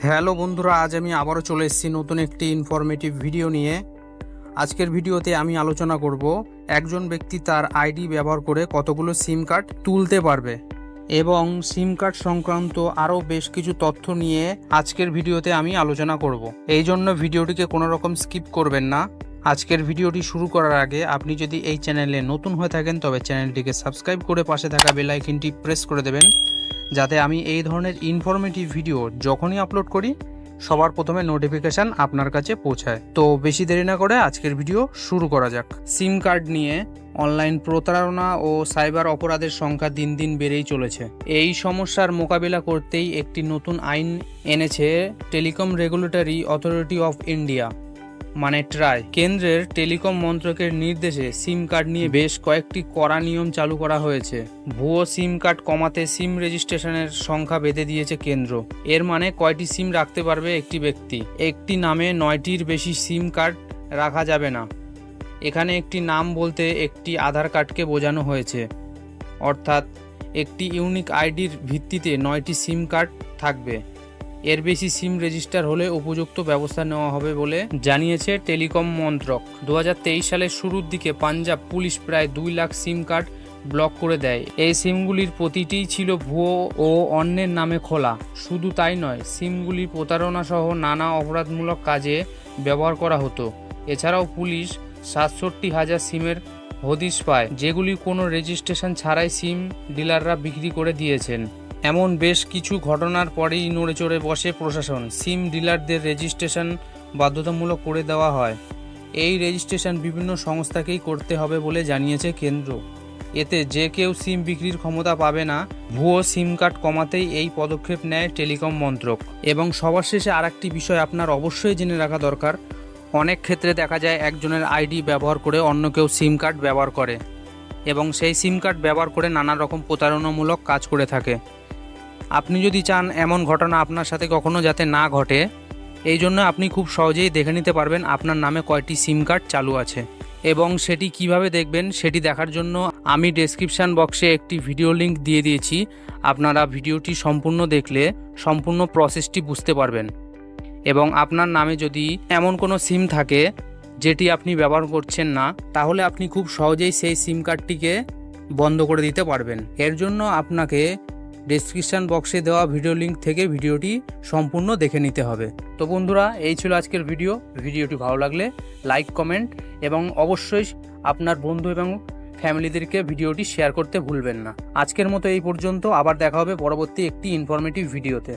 Hello বন্ধুরা, আজ আমি আবারও চলে এসেছি নতুন একটি ইনফরমেটিভ ভিডিও নিয়ে। আজকের ভিডিওতে আমি আলোচনা করব একজন ব্যক্তি তার আইডি ব্যবহার করে কতগুলো সিম কার্ড তুলতে পারবে এবং সিম কার্ড সংক্রান্ত আরও বেশ কিছু তথ্য নিয়ে আজকের ভিডিওতে আমি আলোচনা করব। এই জন্য ভিডিওটিকে কোনো রকম স্কিপ করবেন না। আজকের ভিডিওটি শুরু করার আগে আপনি যদি এই চ্যানেলে নতুন হয়ে থাকেন তবে চ্যানেলটিকে সাবস্ক্রাইব করে পাশে থাকা বেল আইকনটি প্রেস করে দেবেন, যাতে আমি এই ধরনের ইনফরমেটিভ ভিডিও যখনই আপলোড করি সবার প্রথমে নোটিফিকেশান আপনার কাছে পৌঁছায়। তো বেশি দেরি না করে আজকের ভিডিও শুরু করা যাক। সিম কার্ড নিয়ে অনলাইন প্রতারণা ও সাইবার অপরাধের সংখ্যা দিন দিন বেড়েই চলেছে। এই সমস্যার মোকাবিলা করতেই একটি নতুন আইন এনেছে telecom regulatory authority of India, মানে ট্রাই। কেন্দ্রের টেলিকম মন্ত্রকের নির্দেশে সিম কার্ড নিয়ে বেশ কয়েকটি কড়া নিয়ম চালু করা হয়েছে। ভুয়ো সিম কার্ড কমাতে সিম রেজিস্ট্রেশনের সংখ্যা বেঁধে দিয়েছে কেন্দ্র। এর মানে কয়টি সিম রাখতে পারবে একটি ব্যক্তি? একটি নামে 9টির বেশি সিম কার্ড রাখা যাবে না। এখানে একটি নাম বলতে একটি আধার কার্ডকে বোঝানো হয়েছে, অর্থাৎ একটি ইউনিক আইডির ভিত্তিতে 9টি সিম কার্ড থাকবে। এর বেশি সিম রেজিস্টার হলে উপযুক্ত ব্যবস্থা নেওয়া হবে বলে জানিয়েছে টেলিকম মন্ত্রক। 2023 সালের শুরুর দিকে পাঞ্জাব পুলিশ প্রায় 2 লাখ সিম কার্ড ব্লক করে দেয়। এই সিমগুলির প্রতিটিই ছিল ভুয়ো ও অন্যের নামে খোলা। শুধু তাই নয়, সিমগুলি প্রতারণা সহ নানা অপরাধমূলক কাজে ব্যবহার করা হতো। এছাড়াও পুলিশ 67,000 সিমের হদিশ পায়, যেগুলি কোনো রেজিস্ট্রেশন ছাড়াই সিম ডিলাররা বিক্রি করে দিয়েছেন। এমন বেশ কিছু ঘটনার পরেই নড়েচড়ে বসে প্রশাসন। সিম ডিলারদের রেজিস্ট্রেশন বাধ্যতামূলক করে দেওয়া হয়। এই রেজিস্ট্রেশন বিভিন্ন সংস্থাকেই করতে হবে বলে জানিয়েছে কেন্দ্র। এতে যে কেউ সিম বিক্রির ক্ষমতা পাবে না। ভুয়ো সিম কার্ড কমাতেই এই পদক্ষেপ নেয় টেলিকম মন্ত্রক। এবং সবার শেষে আরেকটি বিষয় আপনার অবশ্যই জেনে রাখা দরকার। অনেক ক্ষেত্রে দেখা যায় একজনের আইডি ব্যবহার করে অন্য কেউ সিম কার্ড ব্যবহার করে এবং সেই সিম কার্ড ব্যবহার করে নানা রকম প্রতারণামূলক কাজ করে থাকে। আপনি যদি চান এমন ঘটনা আপনার সাথে কখনো যাতে না ঘটে, এই জন্য আপনি খুব সহজেই দেখে নিতে পারবেন আপনার নামে কয়টি সিম কার্ড চালু আছে। এবং সেটি কিভাবে দেখবেন সেটি দেখার জন্য আমি ডেসক্রিপশান বক্সে একটি ভিডিও লিংক দিয়ে দিয়েছি। আপনারা ভিডিওটি সম্পূর্ণ দেখলে সম্পূর্ণ প্রসেসটি বুঝতে পারবেন। এবং আপনার নামে যদি এমন কোনো সিম থাকে যেটি আপনি ব্যবহার করছেন না, তাহলে আপনি খুব সহজেই সেই সিম কার্ডটিকে বন্ধ করে দিতে পারবেন। এর জন্য আপনাকে ডেসক্রিপশন বক্সে দেওয়া ভিডিও লিংক থেকে ভিডিওটি সম্পূর্ণ দেখে নিতে হবে। তো বন্ধুরা, এই ছিল আজকের ভিডিওটি ভালো লাগলে লাইক, কমেন্ট এবং অবশ্যই আপনার বন্ধু এবং ফ্যামিলিদেরকে ভিডিওটি শেয়ার করতে ভুলবেন না। আজকের মতো এই পর্যন্ত। আবার দেখা হবে পরবর্তী একটি ইনফরমেটিভ ভিডিওতে।